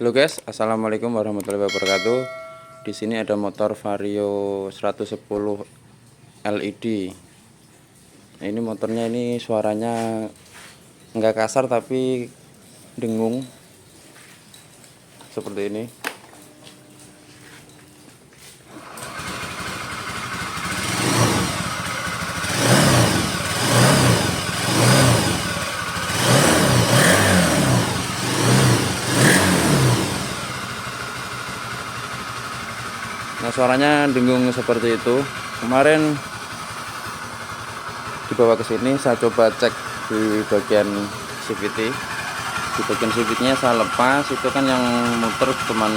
Halo guys, assalamualaikum warahmatullahi wabarakatuh. Di sini ada motor Vario 110 LED. Ini motornya ini suaranya nggak kasar tapi dengung seperti ini. Nah, suaranya dengung seperti itu. Kemarin dibawa ke sini, saya coba cek di bagian CVT. Di bagian CVT-nya saya lepas, itu kan yang muter cuman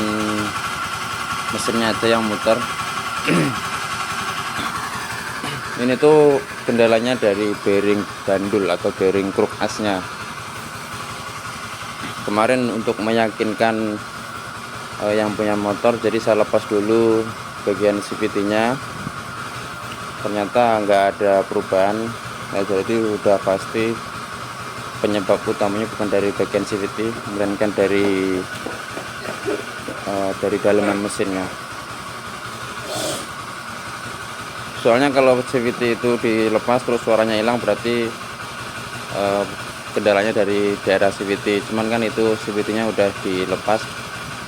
mesinnya aja yang muter. Ini tuh kendalanya dari bearing gandul atau bearing kruk asnya. Kemarin untuk meyakinkan yang punya motor, jadi saya lepas dulu bagian CVT-nya. Ternyata nggak ada perubahan. Nah, jadi udah pasti penyebab utamanya bukan dari bagian CVT, melainkan dari daleman mesinnya. Soalnya kalau CVT itu dilepas terus suaranya hilang, berarti kendalanya dari daerah CVT. Cuman kan itu CVT-nya udah dilepas,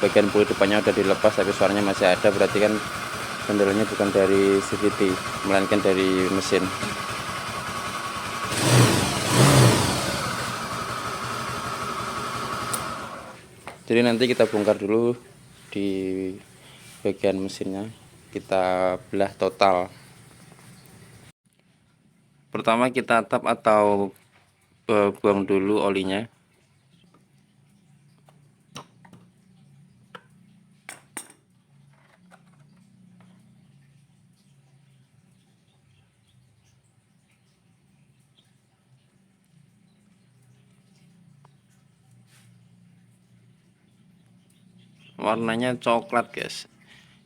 bagian bodi depannya udah dilepas tapi suaranya masih ada, berarti kan kendalanya bukan dari CVT melainkan dari mesin. Jadi nanti kita bongkar dulu di bagian mesinnya, kita belah total. Pertama kita tap atau buang dulu olinya. Warnanya coklat guys.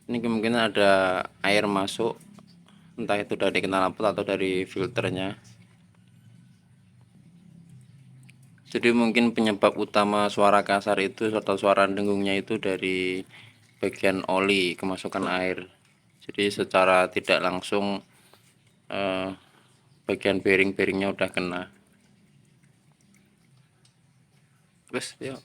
Ini kemungkinan ada air masuk, entah itu dari knalpot atau dari filternya. Jadi mungkin penyebab utama suara kasar itu atau suara dengungnya itu dari bagian oli kemasukan air. Jadi secara tidak langsung bagian bearing-bearingnya udah kena. Terus yuk.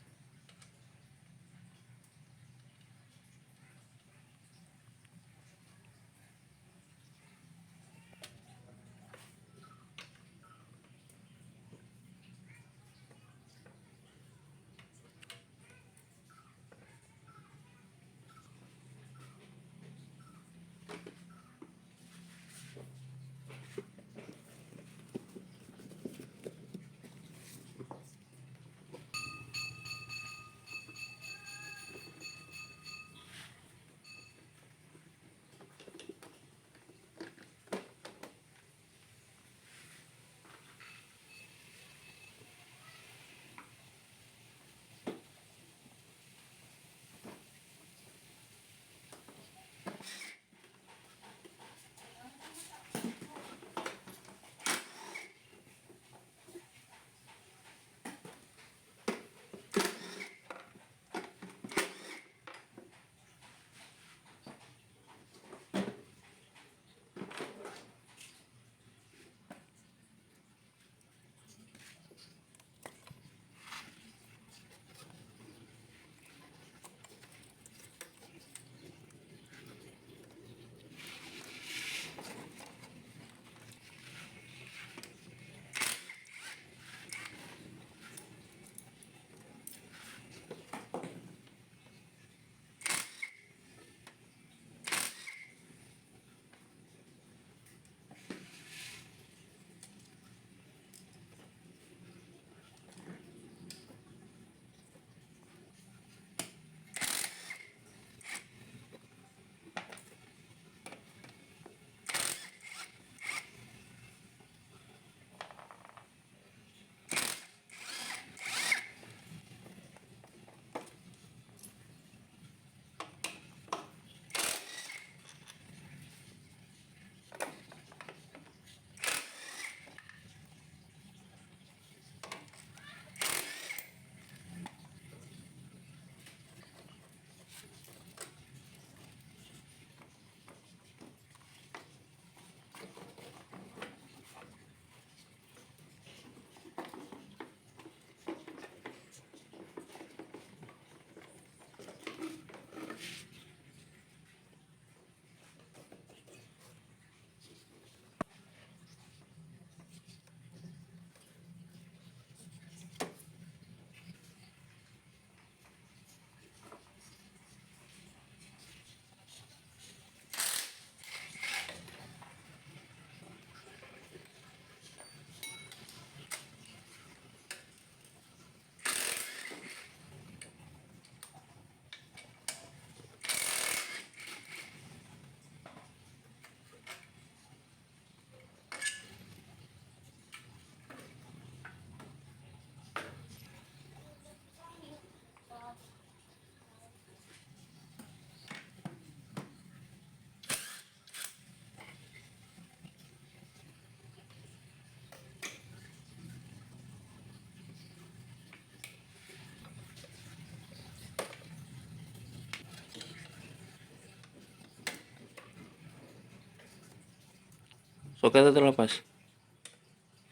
Soketnya terlepas.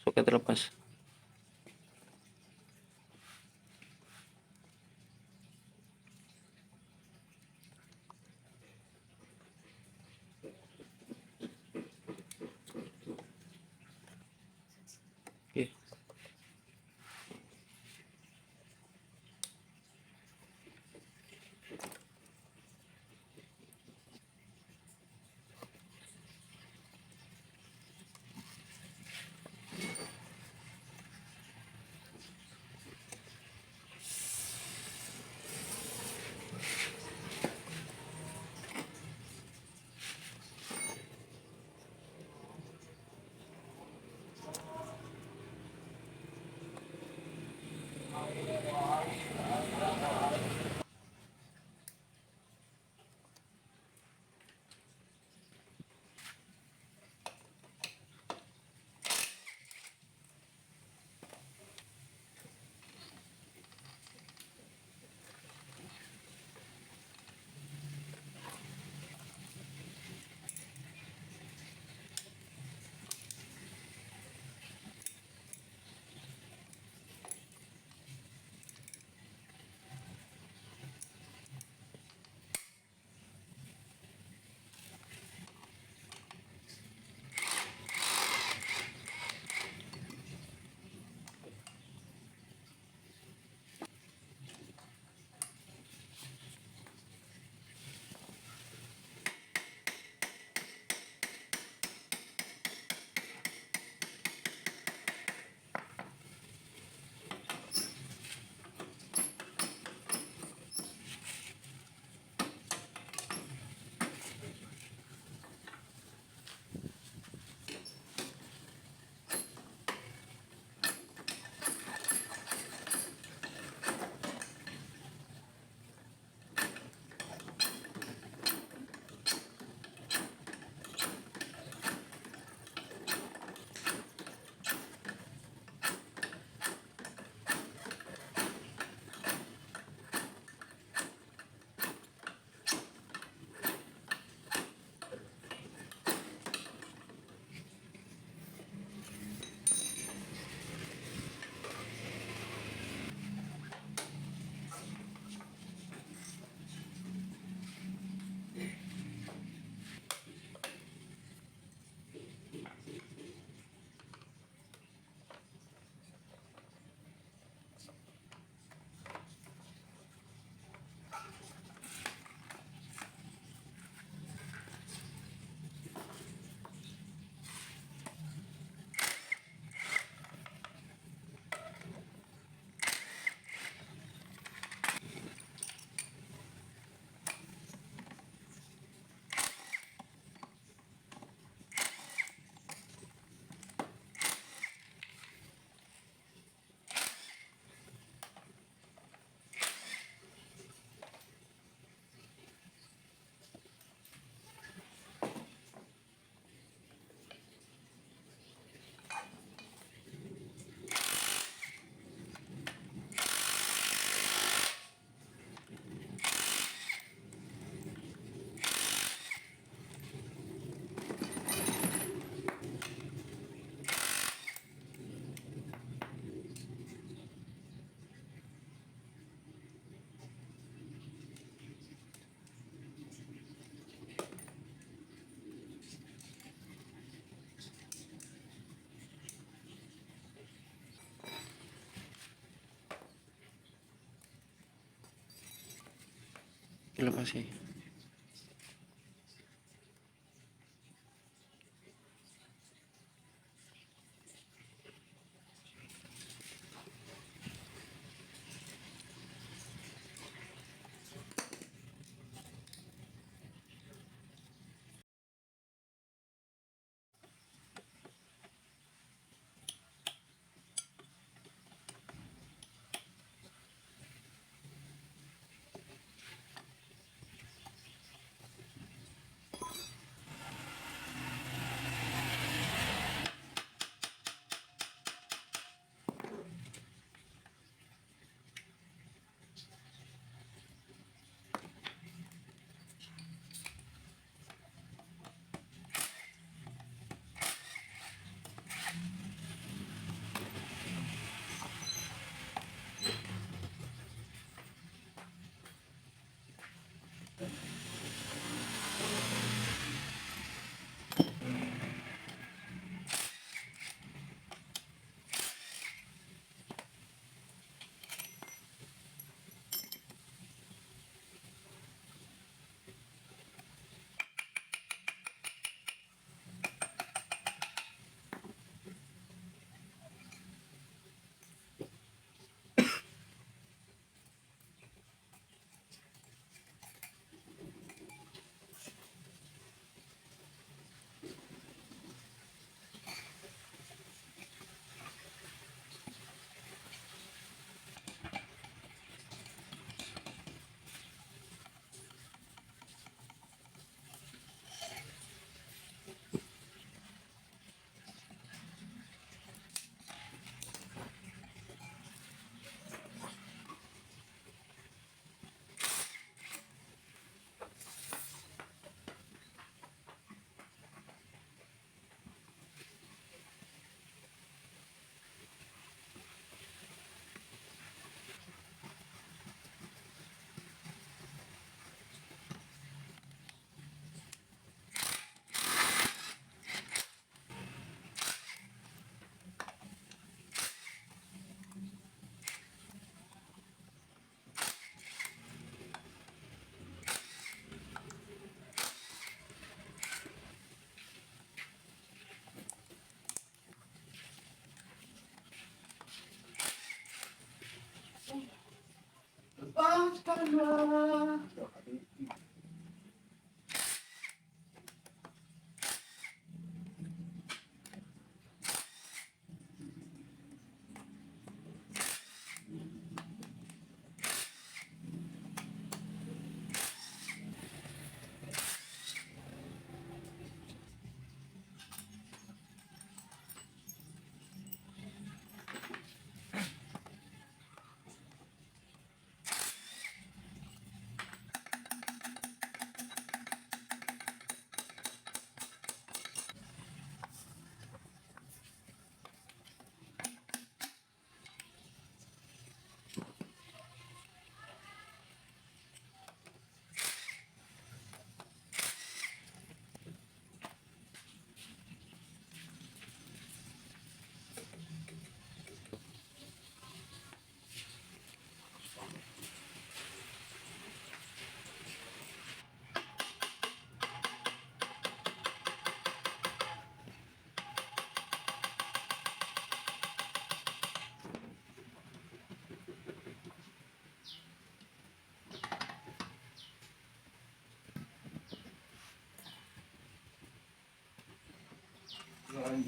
Soket terlepas. Oke. Dilepas sih.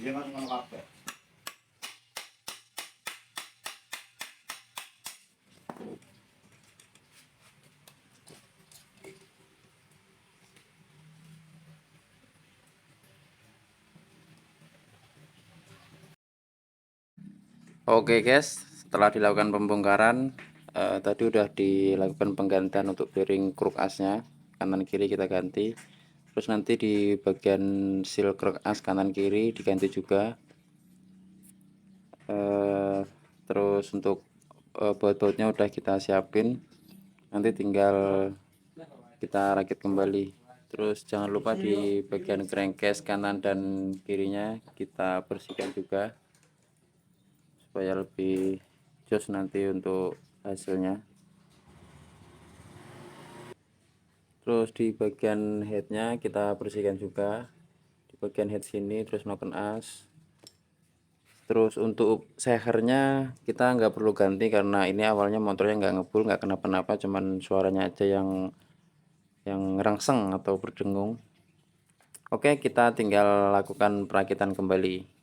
Jangan ngono kabeh. Oke guys, setelah dilakukan pembongkaran, tadi udah dilakukan penggantian untuk bearing kruk asnya, kanan kiri kita ganti. Terus nanti di bagian seal kruk as kanan kiri diganti juga. Terus untuk baut-bautnya udah kita siapin, nanti tinggal kita rakit kembali. Terus jangan lupa di bagian crankcase kanan dan kirinya kita bersihkan juga, supaya lebih jos nanti untuk hasilnya. Terus di bagian headnya kita bersihkan juga, di bagian head sini, terus noken as. Terus untuk sehernya kita nggak perlu ganti karena ini awalnya motornya nggak ngebul, nggak kenapa-napa, cuman suaranya aja yang rangseng atau berdengung. Oke, kita tinggal lakukan perakitan kembali.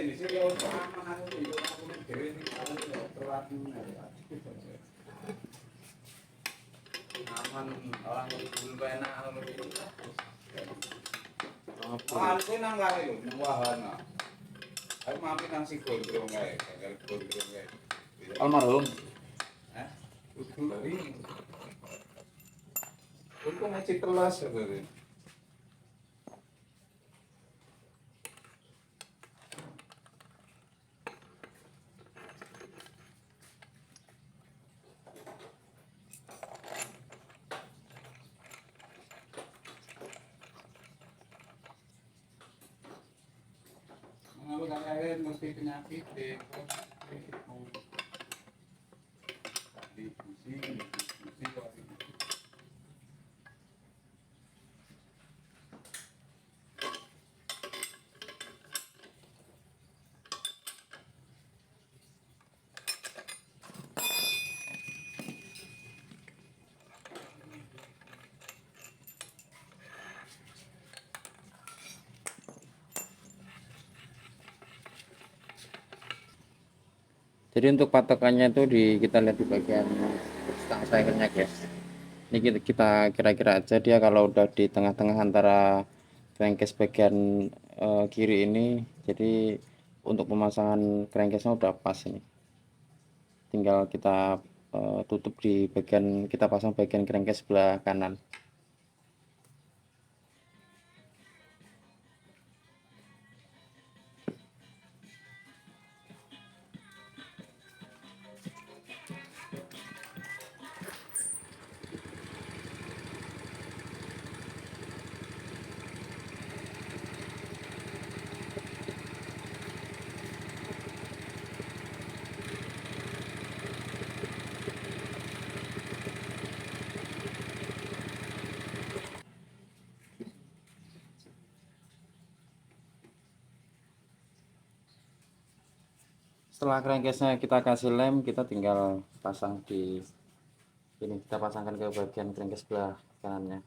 Ini sih kalau aman aku itu aku dhewe iki telat aman orang kumpul enak ngono iki. Aku nang kare lho, nang wahana. Aku mampir nang si gondrong kae, tanggal gondrong kae. Almarhum. Hah? Kudu dari. Kudu ngaji kelas sebenarnya. Kalau kalian mesti penyakit deh. Diskusi. Jadi untuk patokannya itu kita lihat di bagian stang sayangnya guys. Ini kita kira-kira aja dia kalau udah di tengah-tengah antara crankcase bagian kiri ini, jadi untuk pemasangan crankcase-nya udah pas ini. Tinggal kita tutup di bagian, kita pasang bagian crankcase sebelah kanan. Setelah crankcase-nya kita kasih lem, kita tinggal pasang di ini, kita pasangkan ke bagian crankcase sebelah kanannya.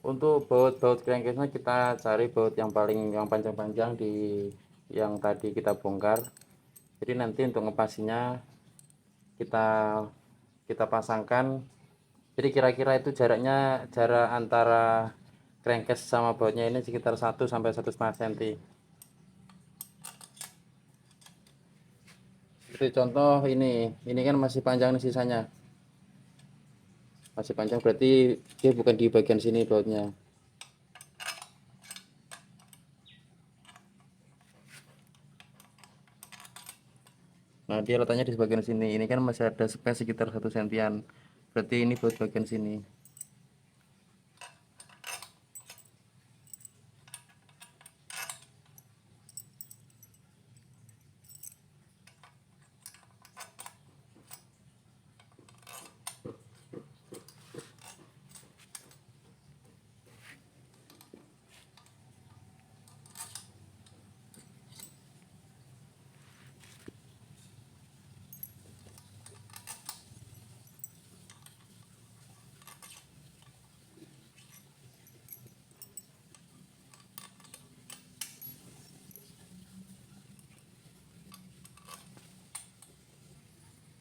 Untuk baut crankcase-nya kita cari baut yang panjang-panjang di yang tadi kita bongkar. Jadi nanti untuk ngepasinya kita kita pasangkan. Jadi kira-kira itu jarak antara crankcase sama bautnya ini sekitar 1 sampai 1,5 cm. Itu contoh ini kan masih panjang nih sisanya. Masih panjang berarti dia bukan di bagian sini bautnya. Nah, dia letaknya di bagian sini. Ini kan masih ada space sekitar 1 sentian. Berarti ini buat bagian sini.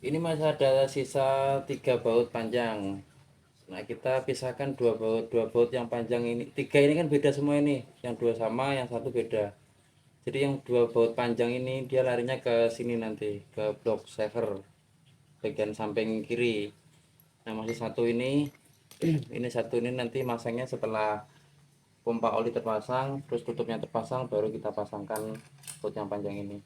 Ini masih ada sisa 3 baut panjang. Nah, kita pisahkan dua baut yang panjang ini. 3 ini kan beda semua ini. Yang 2 sama, yang 1 beda. Jadi yang 2 baut panjang ini dia larinya ke sini nanti, ke blok saver bagian samping kiri. Nah, masih satu ini ini satu ini nanti masangnya setelah pompa oli terpasang, terus tutupnya terpasang, baru kita pasangkan baut yang panjang ini.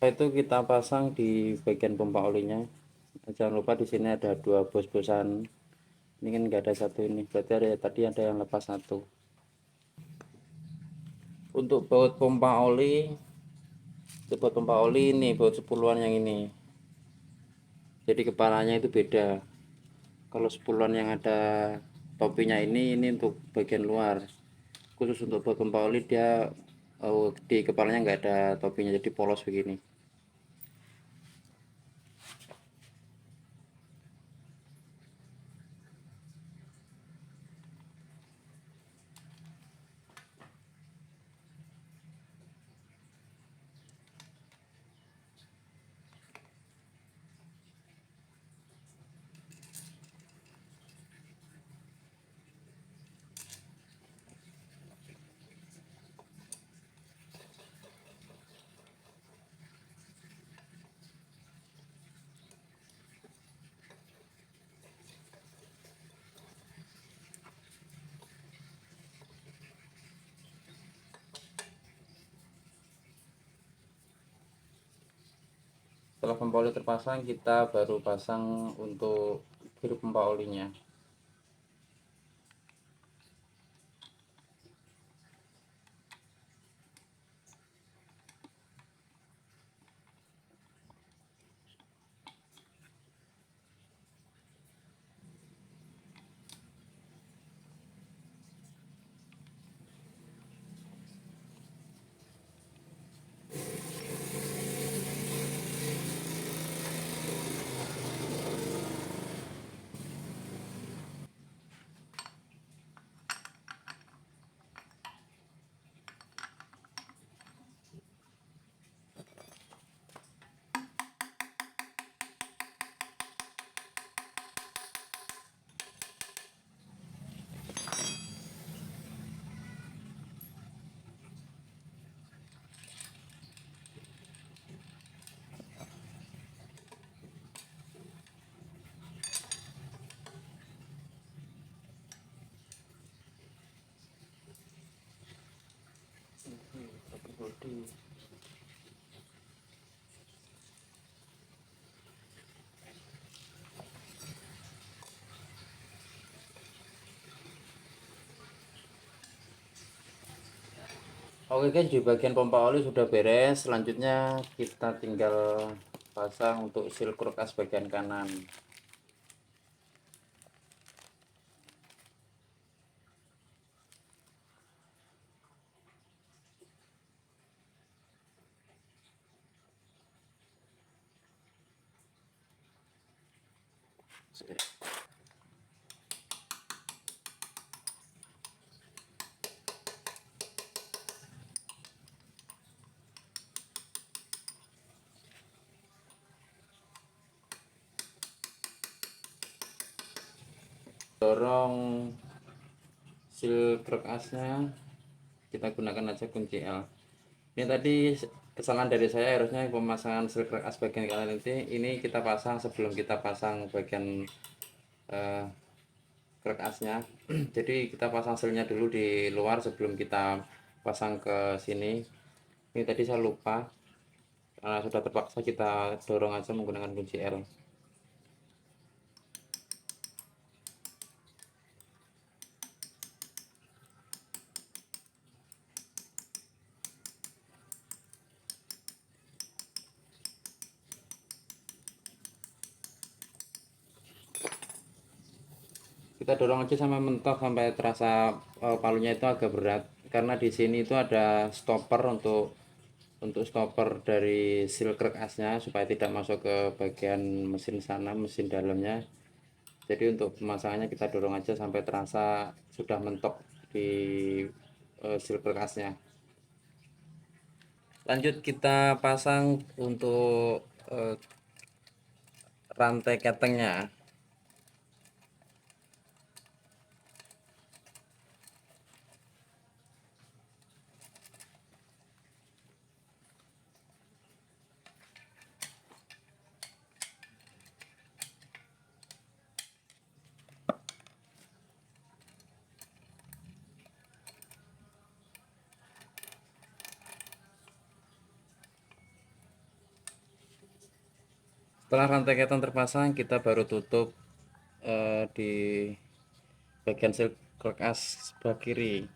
Setelah itu kita pasang di bagian pompa olinya. Jangan lupa di sini ada 2 bos-bosan. Ini kan nggak ada satu ini, berarti tadi ada yang lepas satu. Untuk baut pompa oli, ini baut 10-an yang ini. Jadi kepalanya itu beda. Kalau 10-an yang ada topinya ini untuk bagian luar. Khusus untuk baut pompa oli dia di kepalanya nggak ada topinya, jadi polos begini. Setelah pompa oli terpasang, kita baru pasang untuk biru pompa olinya. Oke guys, di bagian pompa oli sudah beres. Selanjutnya kita tinggal pasang untuk seal kulkas bagian kanan. Dorong seal kulkasnya, kita gunakan aja kunci L. Ini tadi kesalahan dari saya, harusnya pemasangan seal kulkas bagian kanan ini kita pasang sebelum kita pasang bagian kulkasnya. Jadi kita pasang sealnya dulu di luar sebelum kita pasang ke sini. Ini tadi saya lupa, karena sudah terpaksa kita dorong aja menggunakan kunci L. Kita dorong aja sampai mentok, sampai terasa palunya itu agak berat, karena di sini itu ada stopper untuk stopper dari seal kulkasnya supaya tidak masuk ke bagian mesin sana, mesin dalamnya. Jadi untuk pemasangannya kita dorong aja sampai terasa sudah mentok di seal kulkasnya. Lanjut kita pasang untuk rantai ketengnya. Setelah rantai keteng terpasang, kita baru tutup di bagian seal kulkas sebelah kiri.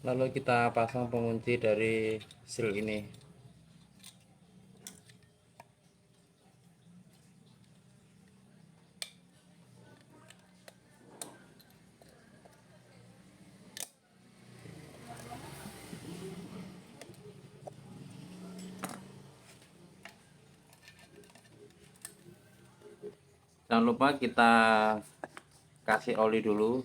Lalu kita pasang pengunci dari seal ini. Jangan lupa kita kasih oli dulu.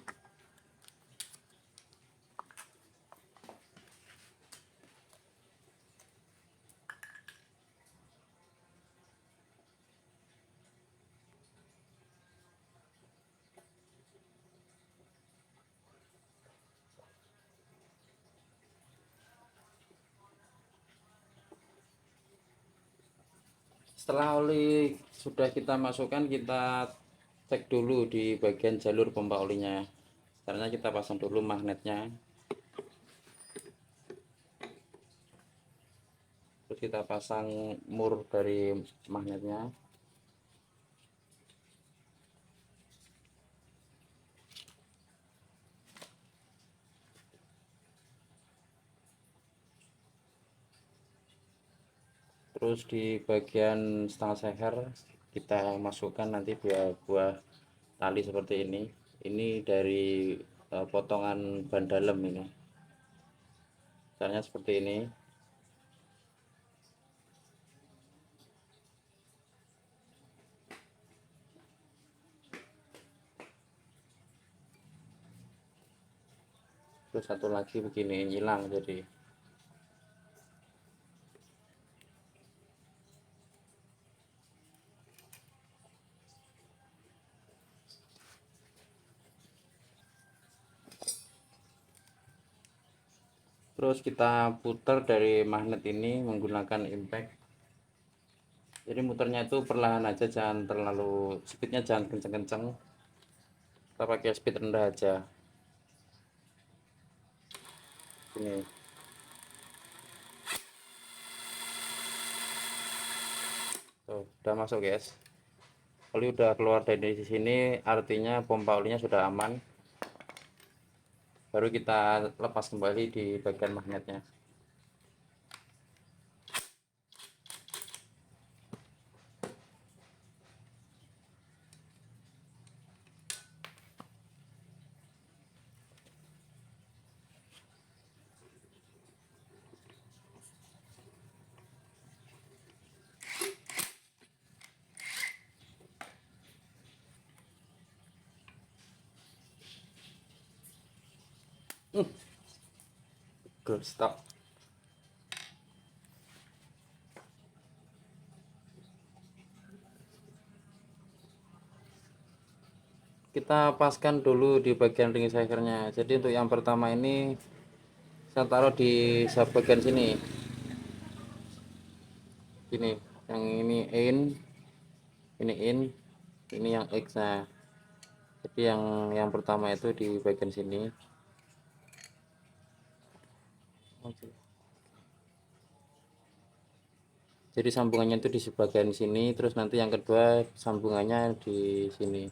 Setelah oli sudah kita masukkan, kita cek dulu di bagian jalur pompa olinya. Caranya kita pasang dulu magnetnya, terus kita pasang mur dari magnetnya. Terus di bagian setengah seher kita masukkan nanti buah tali seperti ini dari potongan ban dalam. Ini caranya seperti ini. Terus satu lagi begini, hilang jadi. Terus kita putar dari magnet ini menggunakan impact. Jadi muternya itu perlahan aja, jangan terlalu speednya, jangan kenceng-kenceng, kita pakai speed rendah aja. Ini tuh, udah masuk guys. Oli udah keluar dari sini, artinya pompa olinya sudah aman. Baru kita lepas kembali di bagian magnetnya. Good stop. Kita paskan dulu di bagian ring cyclernya. Jadi untuk yang pertama ini saya taruh di bagian sini. Ini yang ini ini yang X. Nah, jadi yang pertama itu di bagian sini. Jadi sambungannya itu di bagian sini, terus nanti yang kedua sambungannya di sini.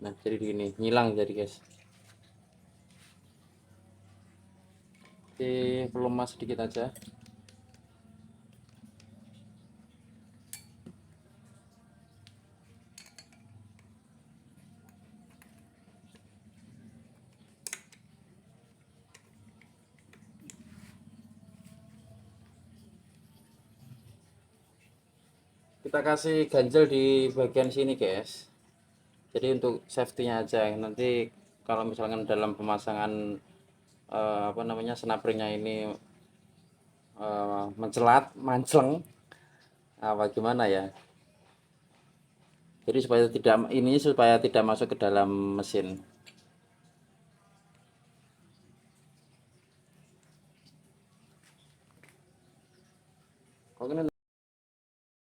Nah, jadi gini, ngilang jadi guys. Oke, pelumas sedikit aja. Kita kasih ganjel di bagian sini guys, jadi untuk safety-nya aja. Nanti kalau misalkan dalam pemasangan apa namanya, snapringnya ini mencelat mancleng apa gimana ya, jadi supaya tidak masuk ke dalam mesin. Kok ini